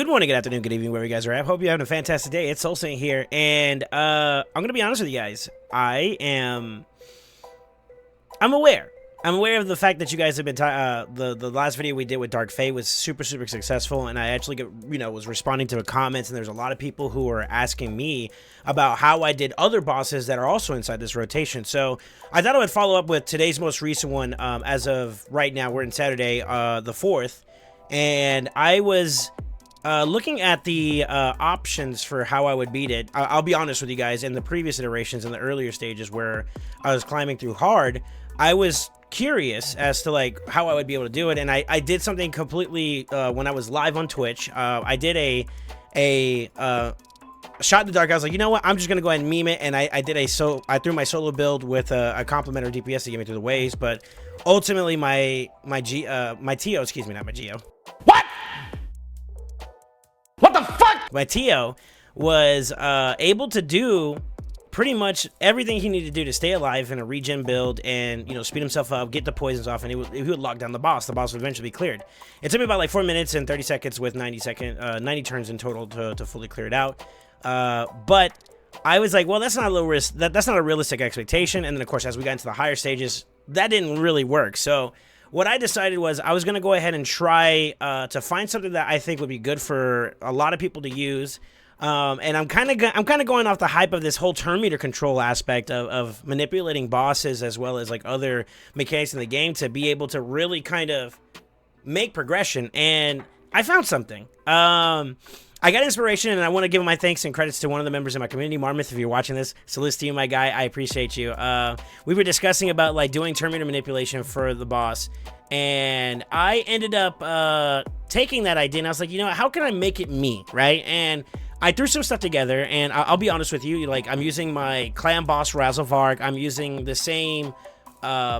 Good morning, good afternoon, good evening, wherever you guys are at. Hope you're having a fantastic day. It's SoulSaint here, and I'm gonna be honest with you guys. I'm aware. I'm aware of the fact that you guys have been the last video we did with Dark Fate was super successful, and I actually was responding to the comments, and there's a lot of people who are asking me about how I did other bosses that are also inside this rotation. So I thought I would follow up with today's most recent one. As of right now, we're in Saturday, the 4th, and I was looking at the options for how I would beat it. I'll be honest with you guys, in the previous iterations, in the earlier stages where I was climbing through hard, I was curious as to like how I would be able to do it, and I did something completely when I was live on Twitch. I did a shot in the dark. I was like, you know what, I'm just gonna go ahead and meme it, and I threw my solo build with a complementary DPS to get me through the waves, but ultimately my TO, excuse me, not my Geo. What the fuck? My TO was able to do pretty much everything he needed to do to stay alive in a regen build and, speed himself up, get the poisons off, and he would lock down the boss. The boss would eventually be cleared. It took me about like 4 minutes and 30 seconds with 90 turns in total to fully clear it out. But I was like, well, that's not a low risk. That's not a realistic expectation. And then, of course, as we got into the higher stages, that didn't really work. So what I decided was I was going to go ahead and try to find something that I think would be good for a lot of people to use. And I'm kind of going off the hype of this whole turn meter control aspect of manipulating bosses as well as like other mechanics in the game to be able to really kind of make progression. And I found something. I got inspiration, and I want to give my thanks and credits to one of the members of my community, Marmouth. If you're watching this, salute to you, my guy. I appreciate you. We were discussing about like doing turn meter manipulation for the boss, and I ended up taking that idea, and I was like, how can I make it me, right? And I threw some stuff together, and I'll be honest with you, like I'm using my clan boss Razzlevarg. I'm using the same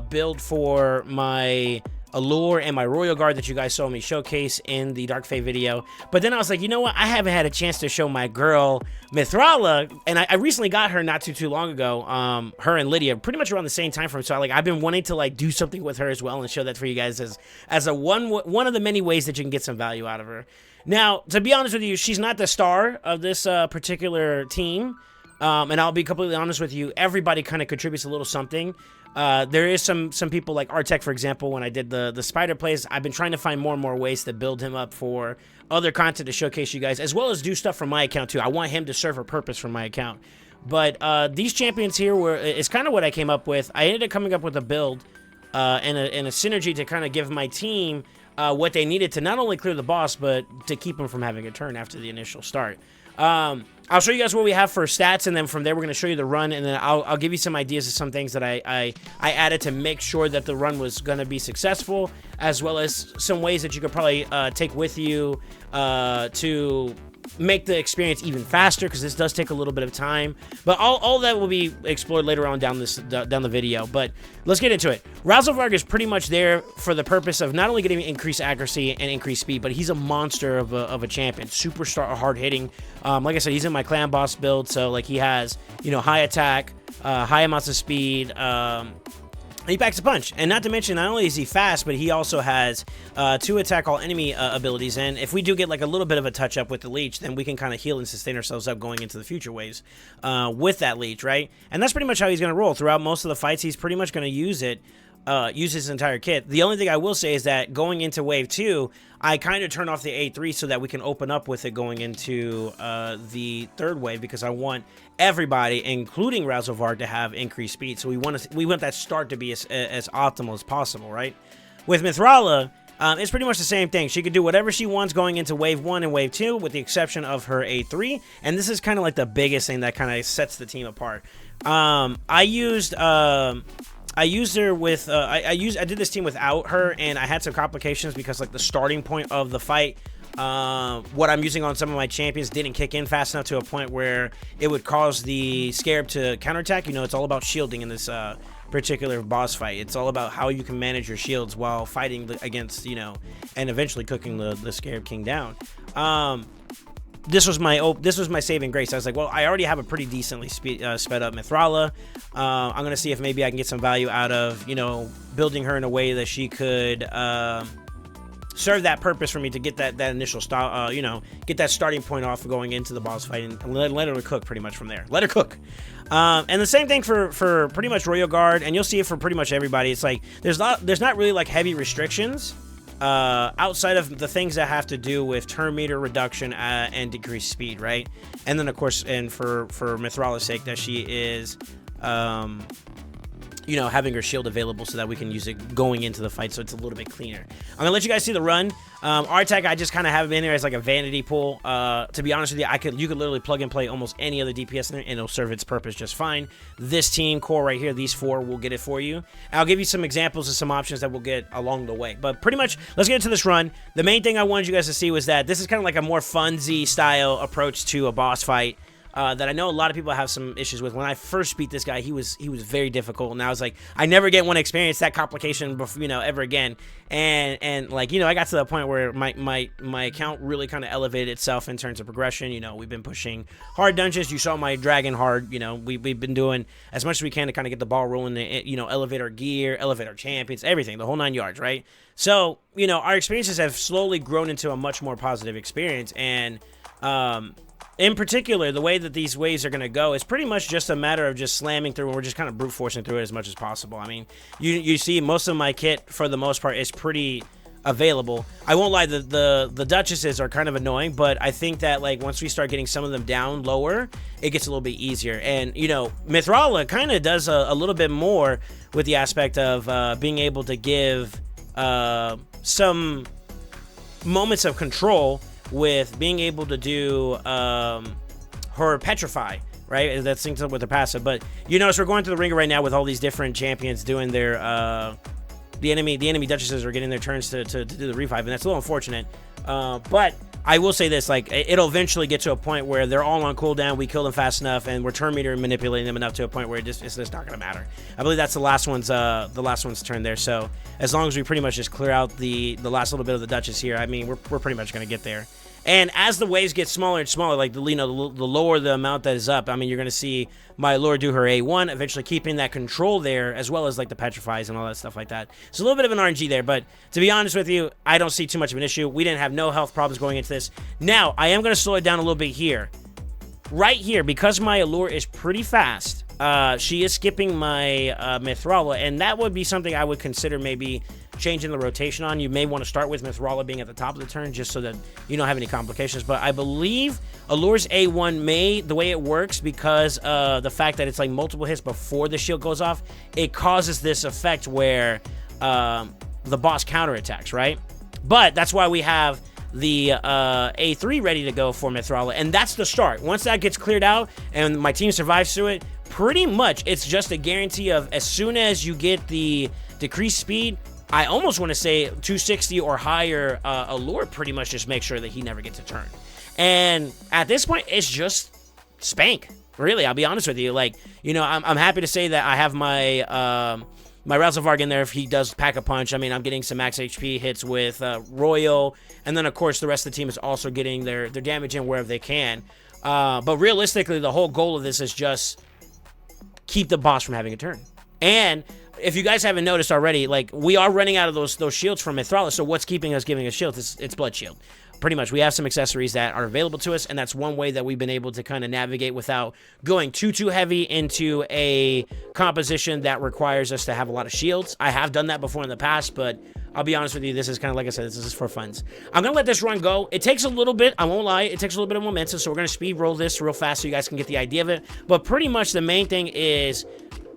build for my Allure and my Royal Guard that you guys saw me showcase in the Dark Fate video. But then I was like, you know what? I haven't had a chance to show my girl Mithrala, and I recently got her not too long ago. Her and Lydia pretty much around the same time frame. So I've been wanting to like do something with her as well and show that for you guys as a one of the many ways that you can get some value out of her. Now, to be honest with you, she's not the star of this particular team. And I'll be completely honest with you, everybody kind of contributes a little something. There is some people like Artec, for example. When I did the spider plays, I've been trying to find more and more ways to build him up for other content to showcase you guys, as well as do stuff from my account too. I want him to serve a purpose from my account. But these champions here is kind of what I came up with. I ended up coming up with a build and a synergy to kind of give my team what they needed to not only clear the boss, but to keep them from having a turn after the initial start. I'll show you guys what we have for stats, and then from there we're going to show you the run, and then I'll give you some ideas of some things that I added to make sure that the run was going to be successful, as well as some ways that you could probably take with you to make the experience even faster, because this does take a little bit of time. But all that will be explored later on down the video. But let's get into it. Razzlevarg is pretty much there for the purpose of not only getting increased accuracy and increased speed, but he's a monster of a champion. Super hard hitting. Like I said, he's in my clan boss build, so like he has high attack, high amounts of speed. He packs a punch, and not to mention, not only is he fast, but he also has 2 attack all enemy abilities, and if we do get like a little bit of a touch up with the leech, then we can kind of heal and sustain ourselves up going into the future waves with that leech, right? And that's pretty much how he's going to roll throughout most of the fights. He's pretty much going to use his entire kit. The only thing I will say is that going into wave 2, I kind of turn off the A3 so that we can open up with it going into the 3rd wave, because I want everybody, including Razzlevarg, to have increased speed. So we want that start to be as optimal as possible, right? With Mithrala, it's pretty much the same thing. She could do whatever she wants going into wave 1 and wave 2, with the exception of her A3. And this is kind of like the biggest thing that kind of sets the team apart. I used her with I did this team without her, and I had some complications because like the starting point of the fight, what I'm using on some of my champions didn't kick in fast enough to a point where it would cause the Scarab to counterattack. It's all about shielding in this particular boss fight. It's all about how you can manage your shields while fighting against and eventually cooking the Scarab King down. This was my saving grace. I was like, well, I already have a pretty decently sped up Mithrala. I'm gonna see if maybe I can get some value out of building her in a way that she could serve that purpose for me to get that initial start, get that starting point off going into the boss fight and let her cook pretty much from there. Let her cook. And the same thing for pretty much Royal Guard, and you'll see it for pretty much everybody. It's like there's not really like heavy restrictions outside of the things that have to do with turn meter reduction and decreased speed, right? And then of course, and for Mithrala's sake, that she is having her shield available so that we can use it going into the fight, so it's a little bit cleaner. I'm gonna let you guys see the run. R-Tech, I just kind of have it in there as like a vanity pool. To be honest with you, you could literally plug and play almost any other DPS in there, and it'll serve its purpose just fine. This team core right here, these 4 will get it for you. I'll give you some examples of some options that we'll get along the way. But pretty much, let's get into this run. The main thing I wanted you guys to see was that this is kind of like a more funsy style approach to a boss fight. That I know a lot of people have some issues with. When I first beat this guy, he was very difficult, and I was like, I never get want to experience that complication before, ever again. And like, I got to the point where my account really kind of elevated itself in terms of progression. We've been pushing hard dungeons. You saw my dragon hard. We've been doing as much as we can to kind of get the ball rolling. Elevate our gear, elevate our champions, everything, the whole 9 yards, right? So our experiences have slowly grown into a much more positive experience, and in particular, the way that these waves are going to go is pretty much just a matter of just slamming through, and we're just kind of brute forcing through it as much as possible. I mean, you see most of my kit, for the most part, is pretty available. I won't lie, the Duchesses are kind of annoying, but I think that like once we start getting some of them down lower, it gets a little bit easier. And, Mithrala kind of does a little bit more with the aspect of being able to give some moments of control with being able to do her petrify, right? That's synced up with her passive. But so we're going through the ringer right now with all these different champions doing their the enemy Duchesses are getting their turns to do the revive, and that's a little unfortunate. But I will say this, like, it'll eventually get to a point where they're all on cooldown, we kill them fast enough, and we're turn meter manipulating them enough to a point where it's just not going to matter. I believe that's the last one's turn there. So as long as we pretty much just clear out the last little bit of the Duchess here, I mean, we're pretty much going to get there. And as the waves get smaller and smaller, like the lower the amount that is up, I mean, you're going to see my Lord do her A1, eventually keeping that control there, as well as like the petrifies and all that stuff like that. So a little bit of an RNG there, but to be honest with you, I don't see too much of an issue. We didn't have no health problems going into this. Now, I am going to slow it down a little bit here. Right here, because my Allure is pretty fast, she is skipping my Mithrala, and that would be something I would consider maybe changing the rotation on. You may want to start with Mithrala being at the top of the turn just so that you don't have any complications. But I believe Allure's A1 the way it works, because the fact that it's like multiple hits before the shield goes off, it causes this effect where the boss counterattacks, right? But that's why we have the A3 ready to go for Mithrala, and that's the start. Once that gets cleared out and my team survives through it, pretty much it's just a guarantee of as soon as you get the decreased speed, I almost want to say 260 or higher, Allure pretty much just make sure that he never gets a turn. And at this point, it's just spank. Really, I'll be honest with you. Like, I'm happy to say that I have my my Ralzavarg in there if he does pack a punch. I mean, I'm getting some max HP hits with Royal, and then of course the rest of the team is also getting their damage in wherever they can. But realistically, the whole goal of this is just keep the boss from having a turn. And if you guys haven't noticed already, like, we are running out of those shields from Mithrala, so what's keeping us giving us shields? It's Blood Shield. Pretty much, we have some accessories that are available to us, and that's one way that we've been able to kind of navigate without going too heavy into a composition that requires us to have a lot of shields. I have done that before in the past, but I'll be honest with you, this is kind of, like I said, this is for funs. I'm going to let this run go. It takes a little bit, I won't lie, it takes a little bit of momentum, so we're going to speed roll this real fast so you guys can get the idea of it. But pretty much the main thing is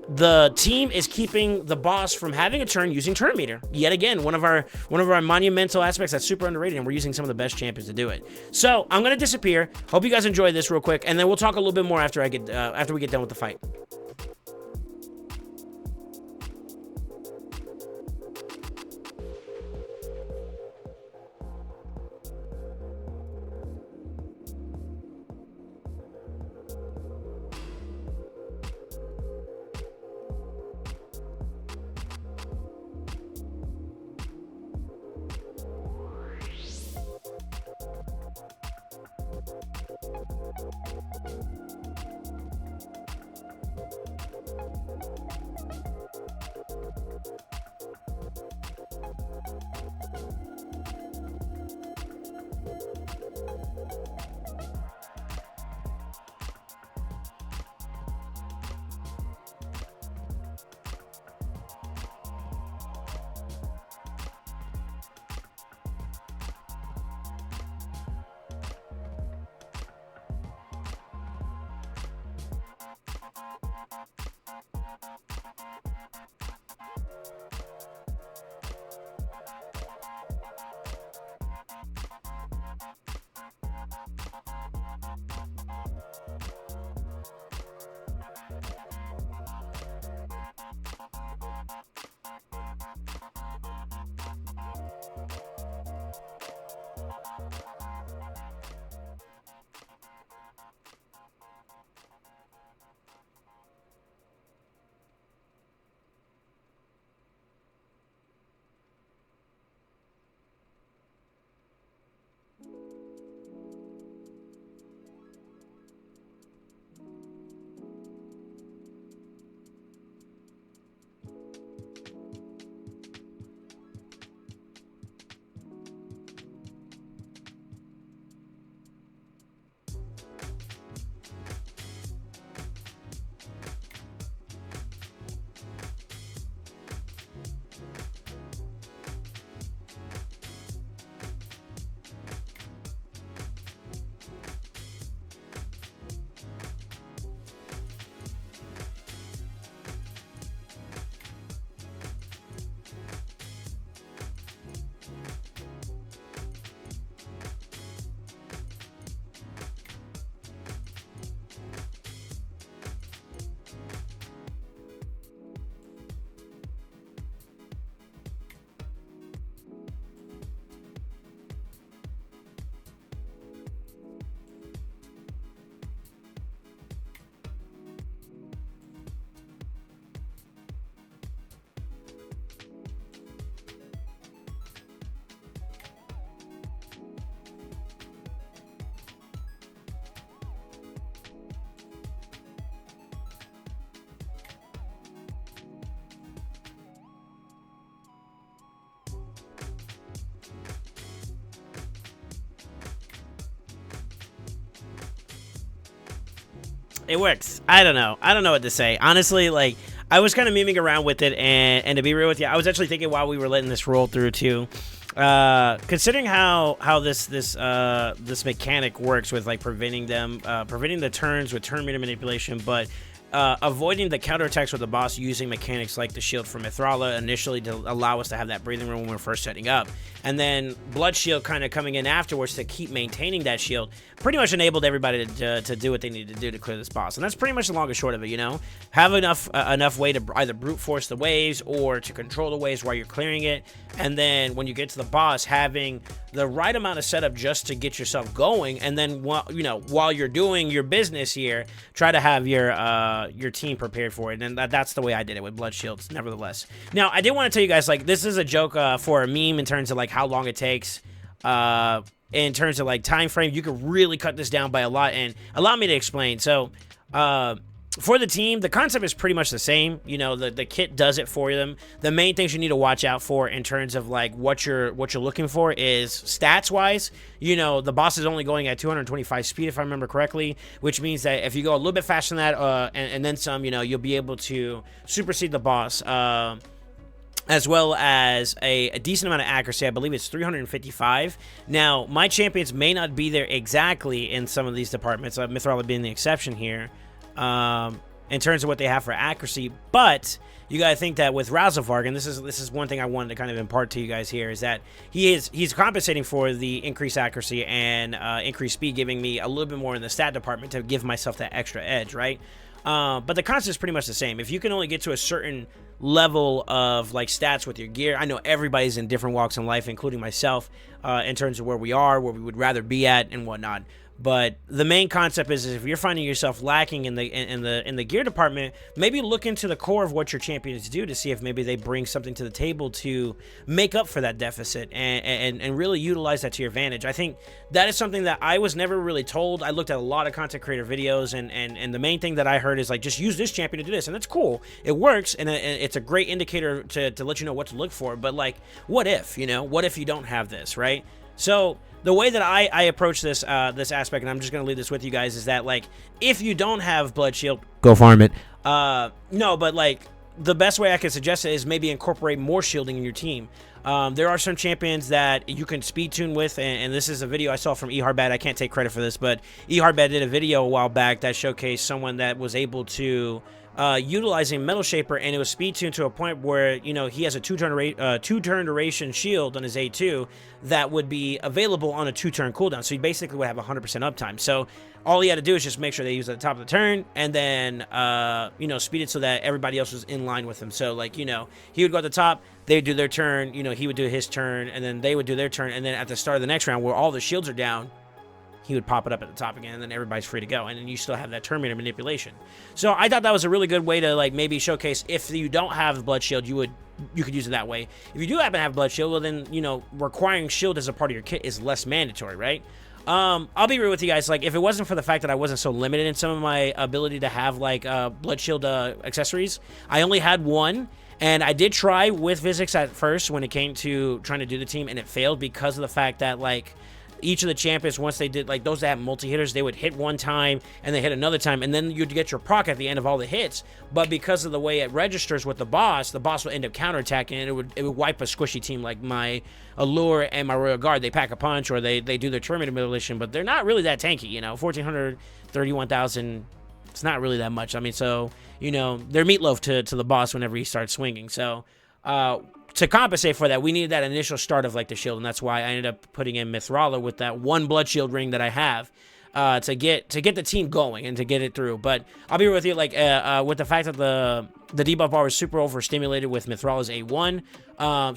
the team is keeping the boss from having a turn using turn meter. Yet again, one of our monumental aspects that's super underrated, and we're using some of the best champions to do it. So I'm gonna disappear. Hope you guys enjoy this real quick, and then we'll talk a little bit more after we get done with the fight. It works. I don't know what to say. Honestly, like, I was kind of memeing around with it, and to be real with you, I was actually thinking while we were letting this roll through too, considering how this mechanic works with like preventing the turns with turn meter manipulation, but avoiding the counterattacks with the boss using mechanics like the shield from Mithrala initially to allow us to have that breathing room when we're first setting up, and then Blood Shield kind of coming in afterwards to keep maintaining that shield, pretty much enabled everybody to do what they needed to do to clear this boss. And that's pretty much the long and short of it, you know? Have enough way to either brute force the waves or to control the waves while you're clearing it, and then when you get to the boss, having the right amount of setup just to get yourself going, and then while you're doing your business here, try to have your team prepared for it. And that's the way I did it with Blood Shields, nevertheless. Now, I did want to tell you guys, like, this is a joke for a meme in terms of like how long it takes. In terms of like time frame, you could really cut this down by a lot, and allow me to explain. So for the team, the concept is pretty much the same. You know, the kit does it for them. The main things you need to watch out for in terms of like what you're looking for is stats wise. You know, the boss is only going at 225 speed, if I remember correctly, which means that if you go a little bit faster than that and then some, you know, you'll be able to supersede the boss. As well as a decent amount of accuracy. I believe it's 355. Now, my champions may not be there exactly in some of these departments, Mithrala being the exception here, in terms of what they have for accuracy, but you gotta think that with Razelvarg, and this is one thing I wanted to kind of impart to you guys here, is that he's compensating for the increased accuracy and increased speed, giving me a little bit more in the stat department to give myself that extra edge, right? But the concept is pretty much the same. If you can only get to a certain level of like stats with your gear, I know everybody's in different walks in life, including myself, in terms of where we are, where we would rather be at, and whatnot. But the main concept is if you're finding yourself lacking in the gear department, maybe look into the core of what your champions do to see if maybe they bring something to the table to make up for that deficit and really utilize that to your advantage. I think that is something that I was never really told. I looked at a lot of content creator videos, and the main thing that I heard is like, just use this champion to do this, and that's cool. It works, and it's a great indicator to let you know what to look for. But like, what if, you know, what if you don't have this, right? So the way that I approach this this aspect, and I'm just gonna leave this with you guys, is that like, if you don't have Blood Shield, go farm it. No, but like, the best way I can suggest it is maybe incorporate more shielding in your team. There are some champions that you can speed tune with, and this is a video I saw from Eharbad. I can't take credit for this, but Eharbad did a video a while back that showcased someone that was able to utilizing Metal Shaper, and it was speed tuned to a point where, you know, he has a two-turn duration shield on his A2 that would be available on a 2-turn cooldown. So he basically would have 100% uptime. So all he had to do is just make sure they use it at the top of the turn, and then you know, speed it so that everybody else was in line with him. So like, you know, he would go at the top, they would do their turn, you know, he would do his turn, and then they would do their turn, and then at the start of the next round where all the shields are down, he would pop it up at the top again, and then everybody's free to go, and then you still have that turn meter manipulation. So I thought that was a really good way to like maybe showcase, if you don't have Blood Shield, you could use it that way. If you do happen to have Blood Shield, well then, you know, requiring shield as a part of your kit is less mandatory, right? I'll be real with you guys, like, if it wasn't for the fact that I wasn't so limited in some of my ability to have like Blood Shield accessories, I only had one. And I did try with physics at first when it came to trying to do the team, and it failed because of the fact that like, each of the champions, once they did, like those that have multi-hitters, they would hit one time and they hit another time, and then you'd get your proc at the end of all the hits. But because of the way it registers with the boss would end up counterattacking, and it would wipe a squishy team like my Allure and my Royal Guard. They pack a punch, or they do their turn manipulation, but they're not really that tanky, you know. 1,400, 31,000, it's not really that much. I mean, so, you know, they're meatloaf to the boss whenever he starts swinging. So, to compensate for that, we needed that initial start of like the shield, and that's why I ended up putting in Mithrala with that one Blood Shield ring that I have to get the team going and to get it through. But I'll be real with you, like with the fact that the debuff bar is super overstimulated with Mithrala's A1,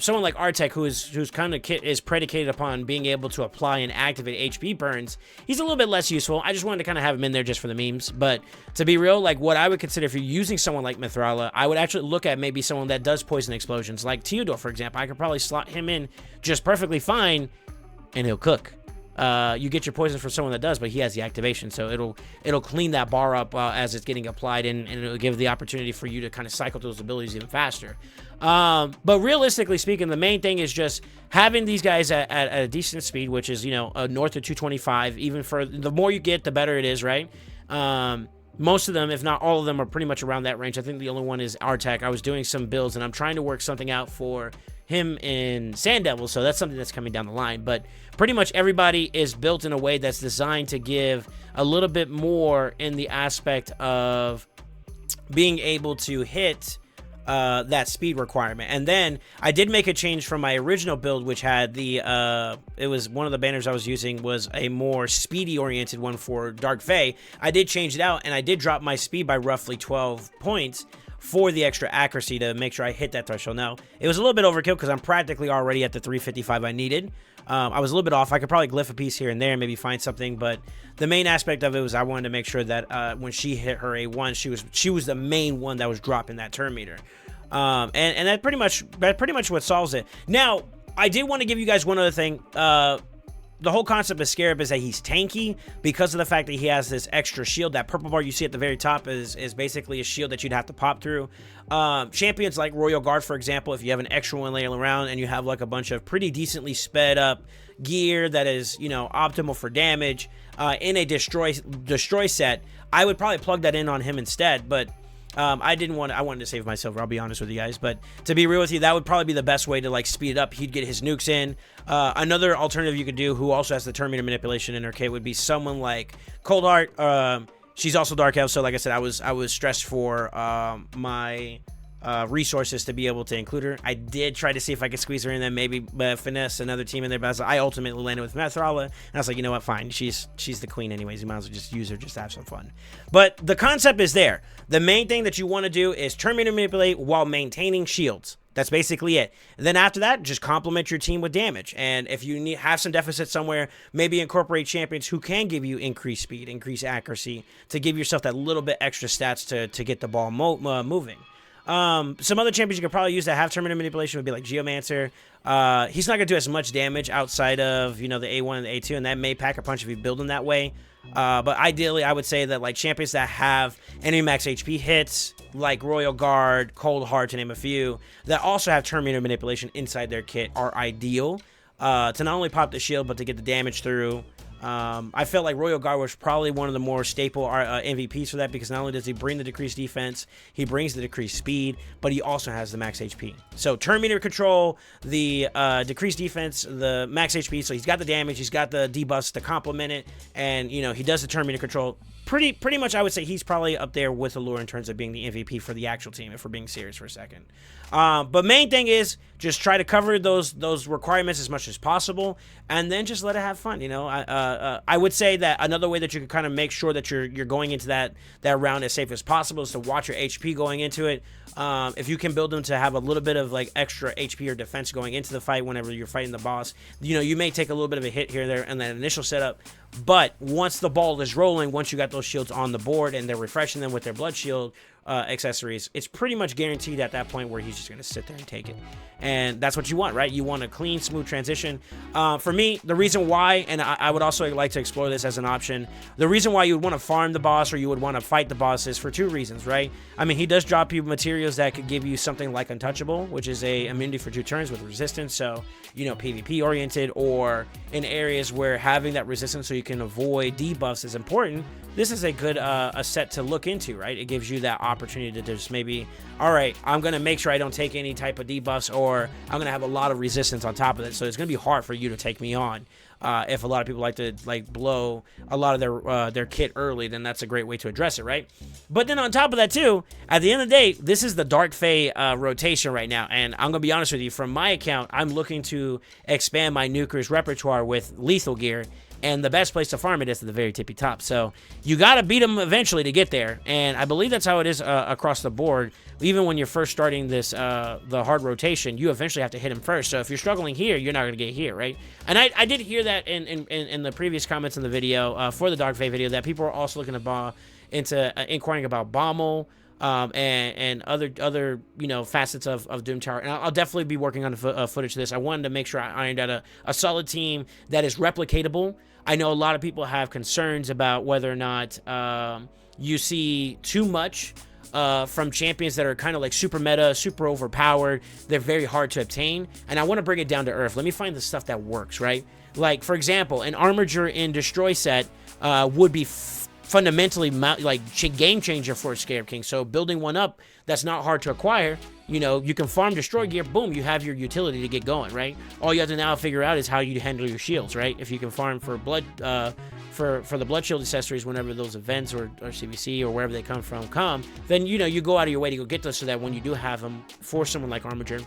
someone like Artek, who's kind of is predicated upon being able to apply and activate HP burns, he's a little bit less useful. I just wanted to kind of have him in there just for the memes. But to be real, like what I would consider, if you're using someone like Mithrala, I would actually look at maybe someone that does poison explosions, like Theodore, for example. I could probably slot him in just perfectly fine, and he'll cook. You get your poison for someone that does, but he has the activation, so it'll clean that bar up as it's getting applied, and it'll give the opportunity for you to kind of cycle those abilities even faster. But realistically speaking, the main thing is just having these guys at a decent speed, which is, you know, north of 225. Even for the more you get, the better it is, right? Most of them, if not all of them, are pretty much around that range. I think the only one is Artek. I was doing some builds, and I'm trying to work something out for him in Sand Devil, so that's something that's coming down the line. But pretty much everybody is built in a way that's designed to give a little bit more in the aspect of being able to hit that speed requirement. And then I did make a change from my original build, which had the it was one of the banners I was using was a more speedy oriented one for Dark Fae. I did change it out, and I did drop my speed by roughly 12 points for the extra accuracy to make sure I hit that threshold. Now, it was a little bit overkill because I'm practically already at the 355 I needed. I was a little bit off. I could probably glyph a piece here and there and maybe find something, but the main aspect of it was I wanted to make sure that when she hit her A1, she was the main one that was dropping that turn meter. And that pretty much what solves it. Now, I did want to give you guys one other thing. The whole concept of Scarab is that he's tanky because of the fact that he has this extra shield. That purple bar you see at the very top is basically a shield that you'd have to pop through. Champions like Royal Guard, for example, if you have an extra one laying around and you have like a bunch of pretty decently sped up gear that is, you know, optimal for damage in a destroy set, I would probably plug that in on him instead. But I wanted to save my silver, I'll be honest with you guys, but to be real with you, that would probably be the best way to like speed it up. He'd get his nukes in. Another alternative you could do, who also has the turn meter manipulation in her kit, would be someone like Cold Heart. She's also Dark Elf, so like I said, I was stressed for my resources to be able to include her. I did try to see if I could squeeze her in, then maybe finesse another team in there, but I ultimately landed with Methrala, and I was like, you know what, fine, she's the queen anyways, you might as well just use her just to have some fun. But the concept is there. The main thing that you want to do is turn meter manipulate while maintaining shields. That's basically it. And then after that, just complement your team with damage. And if you have some deficit somewhere, maybe incorporate champions who can give you increased speed, increased accuracy, to give yourself that little bit extra stats to get the ball moving. Some other champions you could probably use that have turn meter manipulation would be like Geomancer. He's not going to do as much damage outside of, you know, the A1 and the A2, and that may pack a punch if you build him that way. But ideally, I would say that like champions that have enemy max HP hits, like Royal Guard, Cold Heart, to name a few, that also have turn meter manipulation inside their kit are ideal to not only pop the shield, but to get the damage through. I felt like Royal Guard was probably one of the more staple MVPs for that, because not only does he bring the decreased defense, he brings the decreased speed, but he also has the max HP. So turn meter control, the decreased defense, the max HP, so he's got the damage, he's got the debuffs to complement it, and you know, he does the turn meter control. Pretty much, I would say he's probably up there with Allure in terms of being the MVP for the actual team, if we're being serious for a second. But main thing is just try to cover those requirements as much as possible, and then just let it have fun. You know, I would say that another way that you can kind of make sure that you're going into that round as safe as possible is to watch your HP going into it. If you can build them to have a little bit of like extra HP or defense going into the fight whenever you're fighting the boss, you know, you may take a little bit of a hit here or there in that initial setup, but once the ball is rolling, once you got those shields on the board and they're refreshing them with their blood shield accessories, it's pretty much guaranteed at that point where he's just going to sit there and take it. And that's what you want, right? You want a clean, smooth transition. For me, the reason why, and I would also like to explore this as an option, the reason why you would want to farm the boss or you would want to fight the boss is for two reasons, right? I mean, he does drop you materials that could give you something like Untouchable, which is a immunity for 2 turns with resistance, so, you know, PvP oriented, or in areas where having that resistance so you can avoid debuffs is important. This is a good a set to look into, right? It gives you that opportunity to just maybe, all right, I'm going to make sure I don't take any type of debuffs, or I'm going to have a lot of resistance on top of it, so it's going to be hard for you to take me on. If a lot of people like to blow a lot of their kit early, then that's a great way to address it, right? But then on top of that too, at the end of the day, this is the Dark Fae rotation right now, and I'm gonna be honest with you, from my account, I'm looking to expand my Nuker's repertoire with lethal gear, and the best place to farm it is at the very tippy top. So you gotta beat them eventually to get there, and I believe that's how it is across the board. Even when you're first starting this the hard rotation, you eventually have to hit him first. So if you're struggling here, you're not gonna get here, right? And I did hear that in the previous comments in the video for the Dark Fae video, that people are also looking into inquiring about Bommel and other you know, facets of Doom Tower, and I'll definitely be working on footage of this. I wanted to make sure I ironed out a solid team that is replicatable. I know a lot of people have concerns about whether or not you see too much from champions that are kind of like super meta, super overpowered. They're very hard to obtain, and I want to bring it down to earth. Let me find the stuff that works, right? Like, for example, an Armiger in Destroy set would be fundamentally like game changer for a Scarab King. So building one up that's not hard to acquire, you know, you can farm destroy gear, boom, you have your utility to get going, right? All you have to now figure out is how you handle your shields, right? If you can farm for blood, for the blood shield accessories whenever those events or CVC or wherever they come from then, you know, you go out of your way to go get those so that when you do have them for someone like Armiger,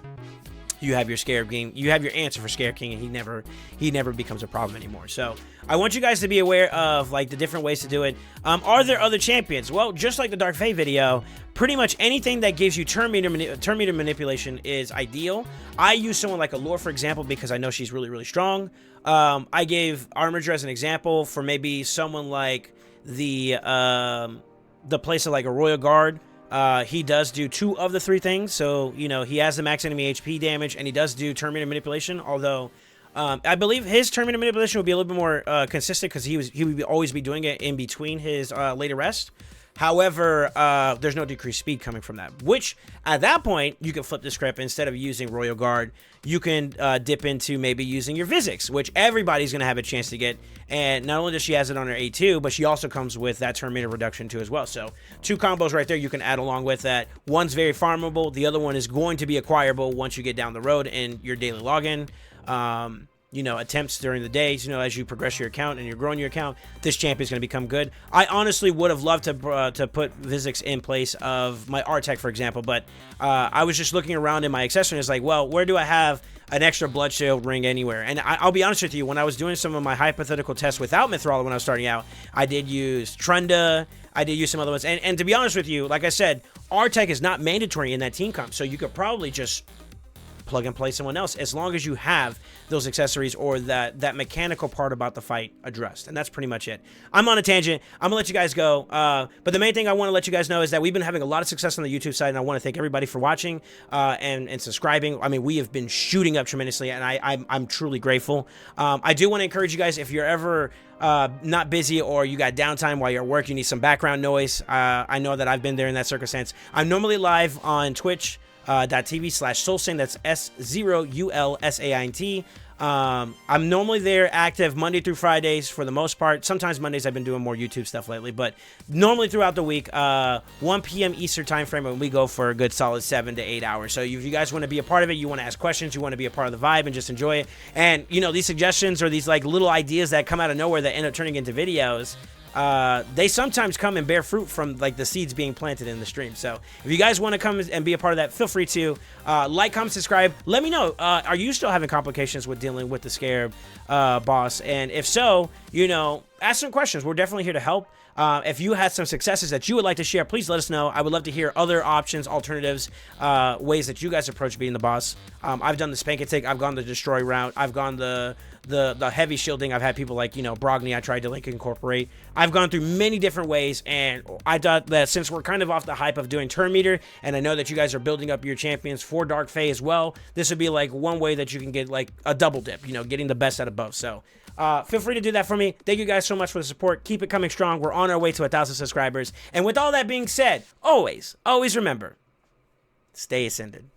you have your Scarab King, you have your answer for Scarab King, and he never becomes a problem anymore. So I want you guys to be aware of like the different ways to do it. Are there other champions? Well, just like the Dark Fae video, pretty much anything that gives you turn meter manipulation is ideal. I use someone like Allure, for example, because I know she's really, really strong. I gave Armiger as an example for maybe someone like the place of like a Royal Guard. He does do 2 of the 3 things, so, you know, he has the max enemy HP damage, and he does do turn meter manipulation, although, I believe his turn meter manipulation would be a little bit more, consistent, because he would always be doing it in between his, later rest. However, there's no decreased speed coming from that, which, at that point, you can flip the script. Instead of using Royal Guard, you can, dip into maybe using your Physics, which everybody's going to have a chance to get, and not only does she has it on her A2, but she also comes with that turn meter reduction too as well. So 2 combos right there you can add along with that. One's very farmable, the other one is going to be acquirable once you get down the road in your daily login. You know, attempts during the days, you know, as you progress your account and you're growing your account, this champion is going to become good. I honestly would have loved to put Physics in place of my Artec, for example, but I was just looking around in my accessory and it's like, well, where do I have an extra blood shield ring anywhere? And I'll be honest with you, when I was doing some of my hypothetical tests without Mithrala when I was starting out, I did use Trunda, I did use some other ones, and to be honest with you, like I said, Artec is not mandatory in that team comp, so you could probably just plug and play someone else as long as you have those accessories or that mechanical part about the fight addressed. And that's pretty much it. I'm on a tangent. I'm gonna let you guys go, but the main thing I want to let you guys know is that we've been having a lot of success on the YouTube side, and I want to thank everybody for watching and subscribing. I mean, we have been shooting up tremendously, and I'm truly grateful. I do want to encourage you guys, if you're ever not busy or you got downtime while you're at work, you need some background noise, I know that I've been there in that circumstance. I'm normally live on Twitch .tv/SoulSaint. That's SoulSaint. I'm normally there active Monday through Fridays for the most part. Sometimes Mondays I've been doing more YouTube stuff lately, but normally throughout the week, 1 p.m. Eastern time frame, and we go for a good solid 7 to 8 hours. So if you guys want to be a part of it, you want to ask questions, you want to be a part of the vibe and just enjoy it, and you know, these suggestions or these like little ideas that come out of nowhere that end up turning into videos, they sometimes come and bear fruit from like the seeds being planted in the stream. So if you guys want to come and be a part of that, feel free to like, comment, subscribe. Let me know, are you still having complications with dealing with the Scarab boss? And if so, you know, ask some questions. We're definitely here to help. If you had some successes that you would like to share, please let us know. I would love to hear other options, alternatives, ways that you guys approach beating the boss. I've done the spank and take, I've gone the destroy route, I've gone the heavy shielding. I've had people like, you know, Brogni, I tried to like incorporate. I've gone through many different ways, and I thought that since we're kind of off the hype of doing turn meter, and I know that you guys are building up your champions for Dark Fae as well, this would be like one way that you can get like a double dip, you know, getting the best out of both. So feel free to do that for me. Thank you guys so much for the support. Keep it coming strong. We're on our way to 1,000 subscribers. And with all that being said, always remember, stay ascended.